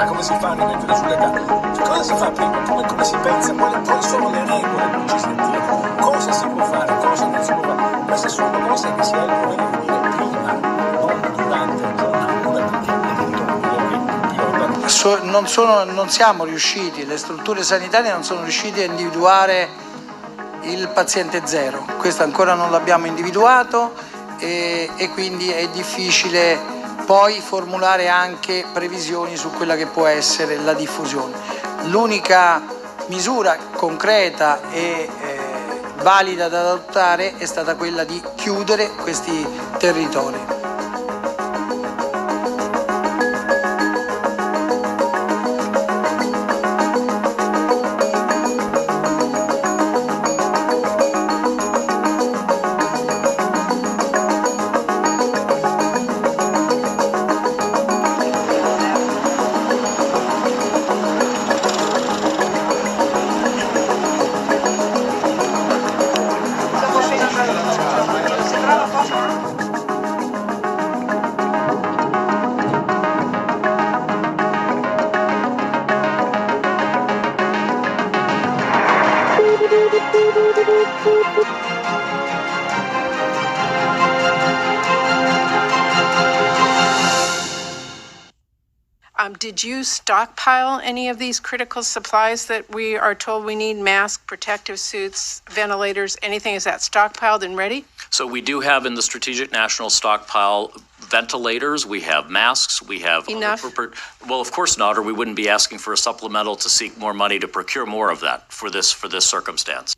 Come si fa a rimettere sulle carte? Cosa si fa prima? Come si pensa? Quali sono le regole che ci sentiamo? Cosa si può fare? Cosa non si può fare? Queste sono cose che si ha il dovere di dire prima, non durante il giorno. Non siamo riusciti, le strutture sanitarie non sono riuscite a individuare il paziente zero. Questo ancora non l'abbiamo individuato e quindi è difficile poi formulare anche previsioni su quella che può essere la diffusione. L'unica misura concreta e valida da adottare è stata quella di chiudere questi territori. Did you stockpile any of these critical supplies that we are told we need? Masks, protective suits, ventilators, anything? Is that stockpiled and ready? So we do have in the Strategic National Stockpile ventilators, we have masks, we have... Enough? Well, of course not, or we wouldn't be asking for a supplemental to seek more money to procure more of that for this circumstance.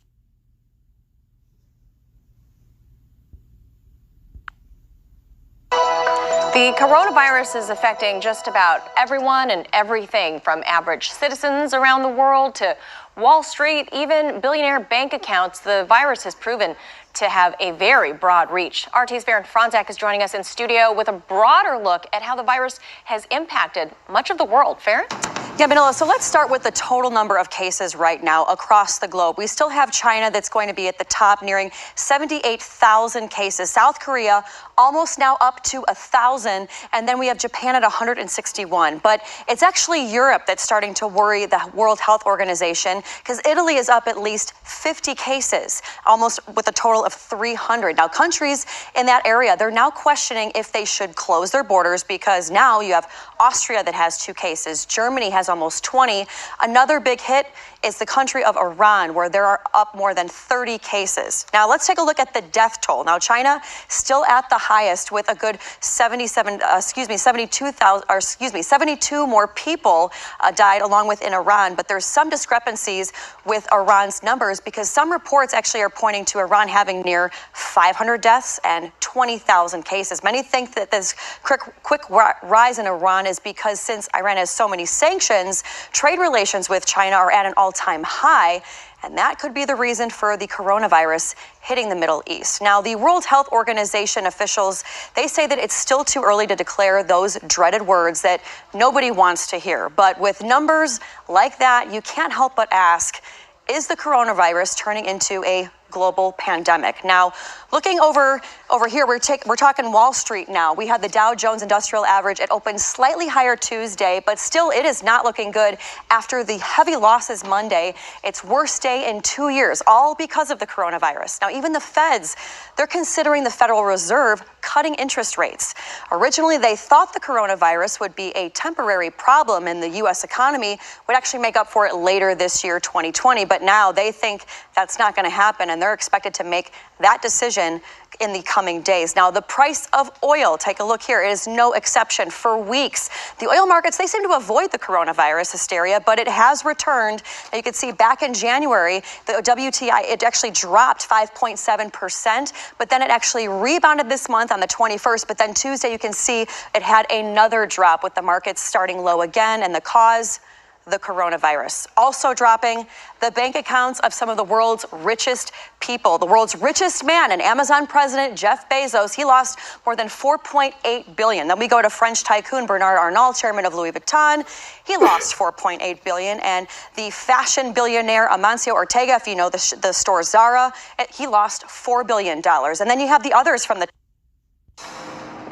The coronavirus is affecting just about everyone and everything, from average citizens around the world to Wall Street, even billionaire bank accounts. The virus has proven to have a very broad reach. RT's Baron Franzak is joining us in studio with a broader look at how the virus has impacted much of the world. Farron? Yeah, Manila, so let's start with the total number of cases right now across the globe. We still have China that's going to be at the top, nearing 78,000 cases. South Korea almost now up to 1,000, and then we have Japan at 161. But it's actually Europe that's starting to worry the World Health Organization, because Italy is up at least 50 cases, almost with a total of 300. Now, countries in that area, they're now questioning if they should close their borders, because now you have Austria that has 2 cases. Germany has almost 20. Another big hit is the country of Iran, where there are up more than 30 cases. Now, let's take a look at the death toll. Now, China still at the highest with a good 72 more people died, along with in Iran. But there's some discrepancies with Iran's numbers, because some reports actually are pointing to Iran having near 500 deaths and 20,000 cases. Many think that this quick rise in Iran is because, since Iran has so many sanctions, trade relations with China are at an all-time high, and that could be the reason for the coronavirus hitting the Middle East. Now, the World Health Organization officials, they say that it's still too early to declare those dreaded words that nobody wants to hear. But with numbers like that, you can't help but ask, is the coronavirus turning into a global pandemic? Now, looking over here, we're talking Wall Street now. We had the Dow Jones Industrial Average. It opened slightly higher Tuesday, but still it is not looking good after the heavy losses Monday. Its worst day in 2 years, all because of the coronavirus. Now, even the feds, they're considering the Federal Reserve cutting interest rates. Originally, they thought the coronavirus would be a temporary problem in the U.S. economy, would actually make up for it later this year, 2020. But now they think that's not going to happen, and they're expected to make that decision in the coming days. Now, the price of oil, take a look here, it is no exception. For weeks, the oil markets, they seem to avoid the coronavirus hysteria, but it has returned. Now, you can see back in January, the WTI, it actually dropped 5.7%, but then it actually rebounded this month on the 21st. But then Tuesday, you can see it had another drop, with the markets starting low again. And the cause? the coronavirus. Also dropping, the bank accounts of some of the world's richest people. The world's richest man and Amazon president Jeff Bezos, he lost more than $4.8 billion. Then we go to French tycoon Bernard Arnault, chairman of Louis Vuitton. He lost $4.8 billion. And the fashion billionaire Amancio Ortega, if you know the store Zara, he lost $4 billion. And then you have the others from the...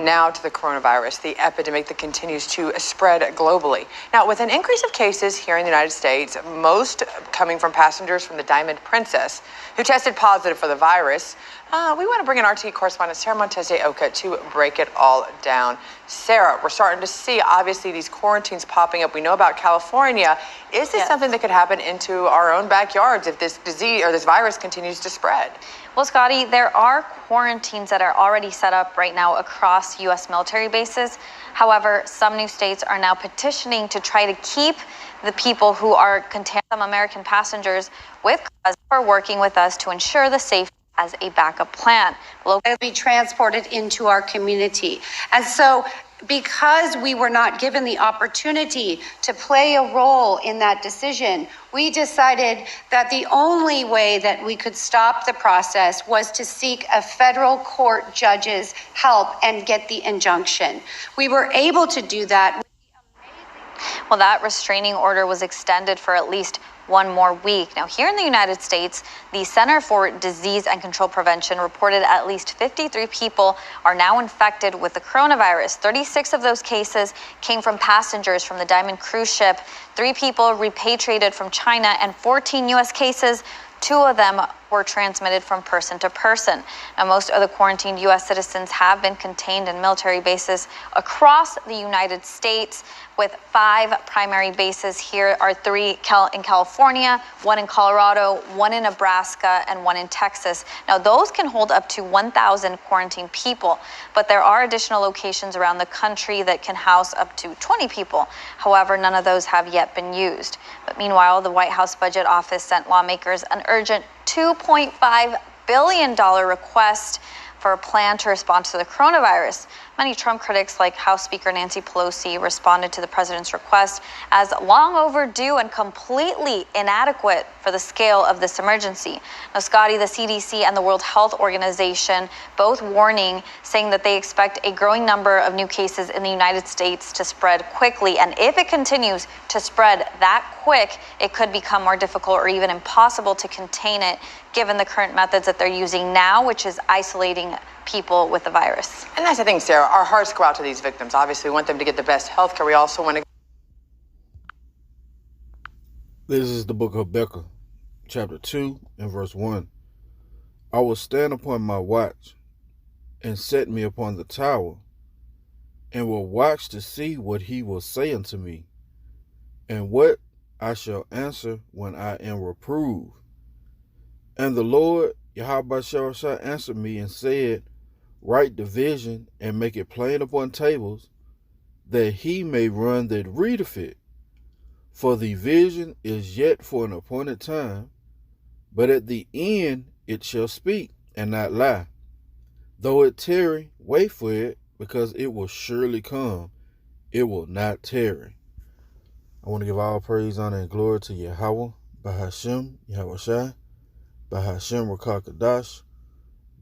Now to the coronavirus, the epidemic that continues to spread globally. Now, with an increase of cases here in the United States, most coming from passengers from the Diamond Princess who tested positive for the virus, we want to bring in RT correspondent Sarah Montese Oka to break it all down. Sarah, we're starting to see, obviously, these quarantines popping up. We know about California. Is this something that could happen into our own backyards if this disease or this virus continues to spread? Well, Scotty, there are quarantines that are already set up right now across U.S. military bases. However, some new states are now petitioning to try to keep the people who are contaminated, some American passengers with cause for working with us to ensure the safety as a backup plan. They'll be transported into our community. And so because we were not given the opportunity to play a role in that decision, we decided that the only way that we could stop the process was to seek a federal court judge's help and get the injunction. We were able to do that. Well, that restraining order was extended for at least one more week. Now, here in the United States, the Center for Disease and Control Prevention reported at least 53 people are now infected with the coronavirus. 36 of those cases came from passengers from the Diamond cruise ship. 3 people repatriated from China, and 14 U.S. cases. 2 of them were transmitted from person to person. Now, most of the quarantined U.S. citizens have been contained in military bases across the United States, with 5 primary bases. Here are 3 in California, 1 in Colorado, 1 in Nebraska, and 1 in Texas. Now, those can hold up to 1,000 quarantined people, but there are additional locations around the country that can house up to 20 people. However, none of those have yet been used. But meanwhile, the White House Budget Office sent lawmakers an urgent $2.5 billion request for a plan to respond to the coronavirus. Many Trump critics, like House Speaker Nancy Pelosi, responded to the president's request as long overdue and completely inadequate for the scale of this emergency. Now, Scotty, the CDC and the World Health Organization both warning, saying that they expect a growing number of new cases in the United States to spread quickly. And if it continues to spread that quick, it could become more difficult or even impossible to contain it, given the current methods that they're using now, which is isolating people with the virus. And that's the thing, Sarah. Our hearts go out to these victims. Obviously, we want them to get the best health care. We also want to... This is the book of Habakkuk, chapter 2 and verse 1. I will stand upon my watch and set me upon the tower, and will watch to see what he will say unto me, and what I shall answer when I am reproved. And the Lord Yahweh shall answer me and said, write the vision and make it plain upon tables, that he may run that readeth it. For the vision is yet for an appointed time, but at the end it shall speak and not lie. Though it tarry, wait for it, because it will surely come. It will not tarry. I want to give all praise, honor, and glory to Yahweh, Bahashem, Yahweh Shai, Bahashem Rakakadash.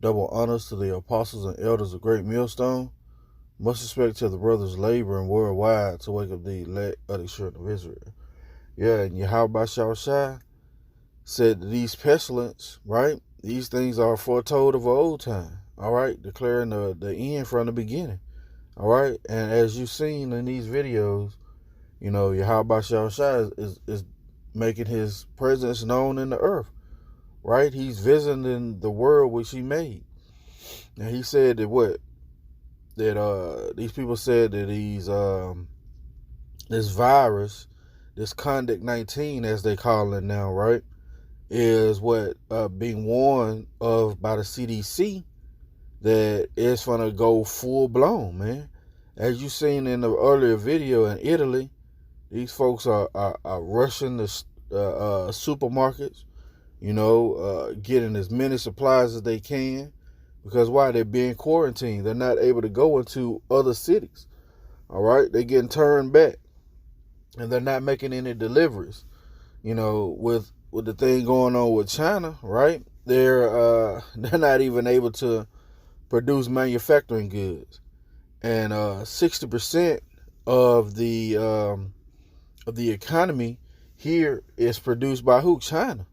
Double honors to the apostles and elders of Great Millstone. Much respect to the brothers laboring worldwide to wake up the elect of the children of Israel. Yeah, and Yahweh Shai said that these pestilence, right? These things are foretold of old time, all right? Declaring the end from the beginning, all right? And as you've seen in these videos, you know, Yahweh Shai is making his presence known in the earth. Right? He's visiting the world which he made. Now he said that these people said that this virus, this COVID-19 as they call it now, right, is being warned of by the CDC, that it's gonna go full blown, man. As you seen in the earlier video in Italy, these folks are rushing the supermarkets, you know, getting as many supplies as they can, because why? They're being quarantined. They're not able to go into other cities. All right, they're getting turned back. and they're not making any deliveries. You know, with the thing going on with China, right? They're not even able to produce manufacturing goods, and 60% of the economy here is produced by who? China.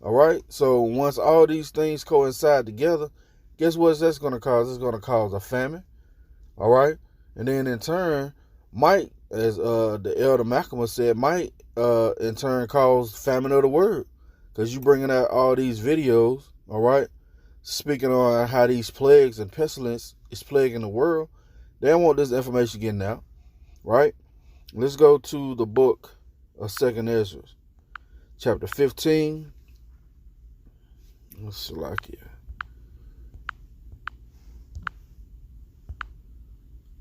All right. So once all these things coincide together, guess what that's going to cause? It's going to cause a famine. All right. And then in turn, might, as the elder Malcolm said, might in turn cause famine of the word, because you bringing out all these videos. All right, speaking on how these plagues and pestilence is plaguing the world. They don't want this information getting out. Right. Let's go to the book of 2nd Ezra, chapter 15. Let's like it.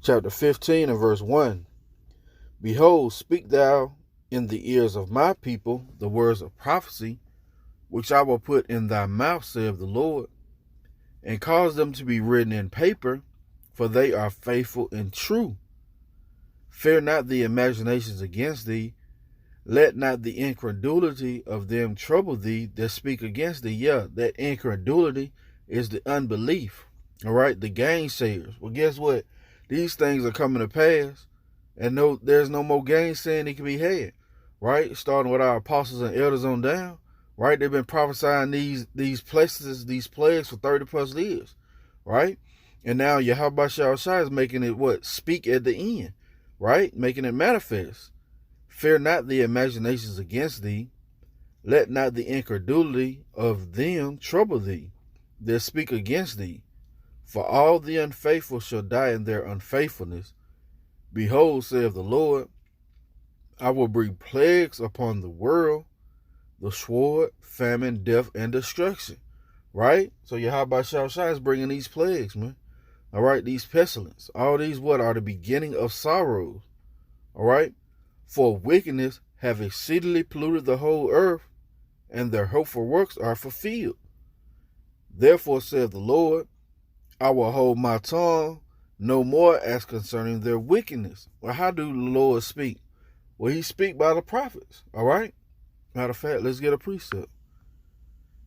Chapter 15 and verse 1. Behold, speak thou in the ears of my people the words of prophecy, which I will put in thy mouth, saith the Lord, and cause them to be written in paper, for they are faithful and true. Fear not the imaginations against thee. Let not the incredulity of them trouble thee that speak against thee. Yeah, that incredulity is the unbelief. All right, the gainsayers. Well, guess what? These things are coming to pass, and there's no more gainsaying that can be had. Right, starting with our apostles and elders on down. Right, they've been prophesying these places, these plagues for 30 plus years. Right, and now Yahweh Shai is making it what? Speak at the end. Right, making it manifest. Fear not the imaginations against thee. Let not the incredulity of them trouble thee that speak against thee. For all the unfaithful shall die in their unfaithfulness. Behold, saith the Lord, I will bring plagues upon the world, the sword, famine, death, and destruction. Right? So Yahweh Shai is bringing these plagues, man. All right, these pestilence. All these what are the beginning of sorrows. All right? For wickedness have exceedingly polluted the whole earth, and their hopeful works are fulfilled. Therefore saith the Lord, I will hold my tongue no more as concerning their wickedness. Well, how do the Lord speak? Well, he speak by the prophets, all right? Matter of fact, let's get a precept.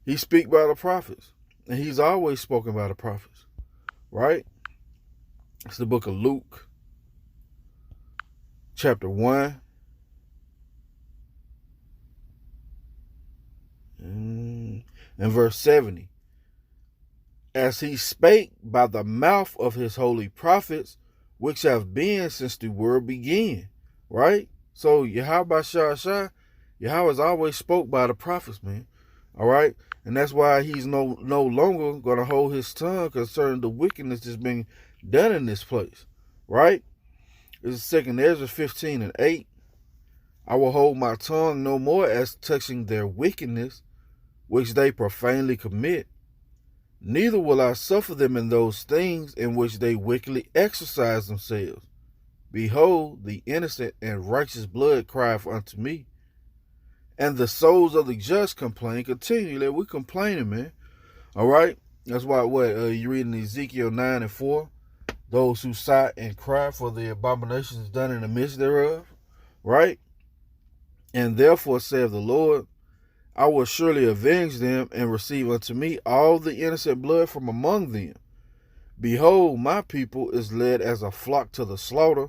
He speak by the prophets, and he's always spoken by the prophets, right? It's the book of Luke, chapter 1. And verse 70. As he spake by the mouth of his holy prophets, which have been since the world began. Right? So Yahweh Shai, Yahweh's always spoke by the prophets, man. All right? And that's why he's no longer going to hold his tongue concerning the wickedness that's being done in this place. Right? This is 2nd Ezra 15 and 8. I will hold my tongue no more as touching their wickedness, which they profanely commit. Neither will I suffer them in those things in which they wickedly exercise themselves. Behold, the innocent and righteous blood crieth unto me, and the souls of the just complain continually. We're complaining, man. All right? That's why you read in Ezekiel 9 and 4, those who sigh and cry for the abominations done in the midst thereof. Right? And therefore saith the Lord, I will surely avenge them and receive unto me all the innocent blood from among them. Behold, my people is led as a flock to the slaughter.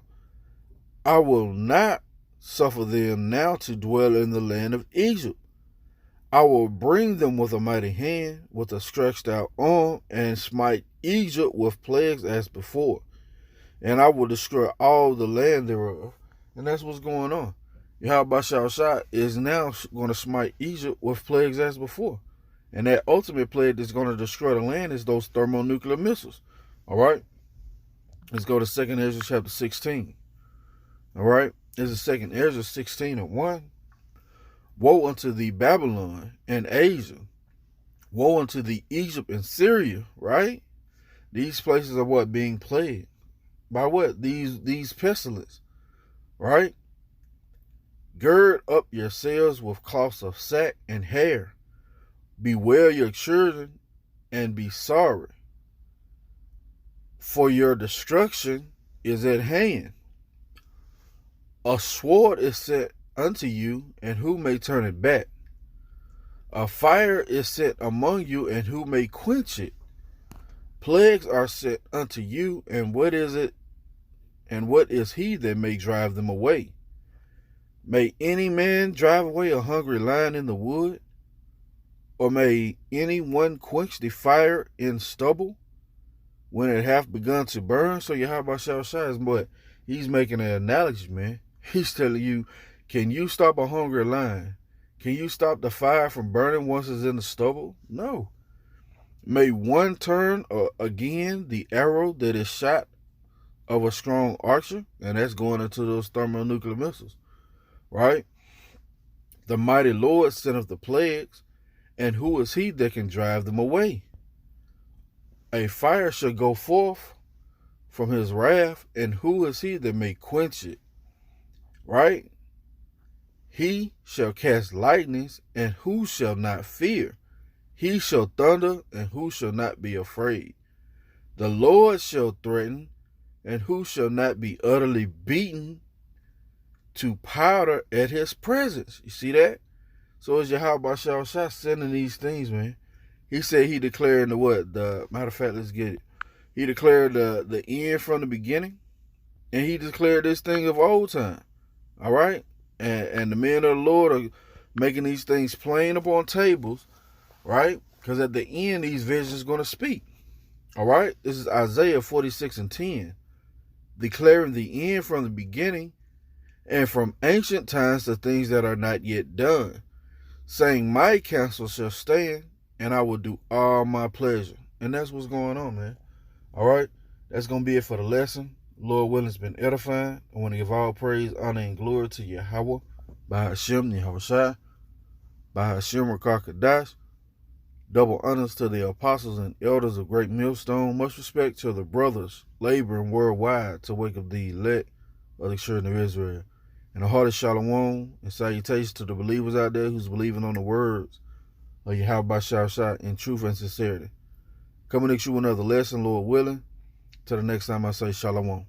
I will not suffer them now to dwell in the land of Egypt. I will bring them with a mighty hand, with a stretched out arm, and smite Egypt with plagues as before. And I will destroy all the land thereof. And that's what's going on. Yahweh Shai is now going to smite Egypt with plagues as before. And that ultimate plague that's going to destroy the land is those thermonuclear missiles. All right? Let's go to 2nd Ezra chapter 16. All right? This is 2nd Ezra 16 and 1. Woe unto thee, Babylon and Asia. Woe unto thee, Egypt and Syria. Right? These places are what? Being plagued. By what? These pestilence. Right? Gird up yourselves with cloths of sack and hair. Bewail your children and be sorry, for your destruction is at hand. A sword is set unto you, and who may turn it back? A fire is set among you, and who may quench it? Plagues are set unto you, and what is it? And what is he that may drive them away? May any man drive away a hungry lion in the wood? Or may any one quench the fire in stubble when it hath begun to burn? So Yahweh Shai, but he's making an analogy, man. He's telling you, can you stop a hungry lion? Can you stop the fire from burning once it's in the stubble? No. May one turn again the arrow that is shot of a strong archer, and that's going into those thermonuclear missiles, right? The mighty Lord sendeth the plagues, and who is he that can drive them away? A fire shall go forth from his wrath, and who is he that may quench it? Right? He shall cast lightnings, and who shall not fear? He shall thunder, and who shall not be afraid? The Lord shall threaten, and who shall not be utterly beaten to powder at his presence? You see that? So is Yahweh Shai sending these things, man. He said he declared matter of fact, let's get it. He declared the end from the beginning, and he declared this thing of old time. All right? And the men of the Lord are making these things plain upon tables, right? Because at the end, these visions are going to speak. All right? This is Isaiah 46:10, declaring the end from the beginning, and from ancient times the things that are not yet done, saying, my counsel shall stand, and I will do all my pleasure. And that's what's going on, man. All right? That's going to be it for the lesson. Lord willing, it's been edifying. I want to give all praise, honor, and glory to Yahweh, by Hashem, Yahweh Shai, by Hashem, Rakakadash. Double honors to the apostles and elders of Great Millstone. Much respect to the brothers laboring worldwide to wake up the elect of the children of Israel. And a hearty shalom and salutations to the believers out there who's believing on the words of Yahweh Shai in truth and sincerity. Coming next you another lesson, Lord willing. Till the next time I say shalom.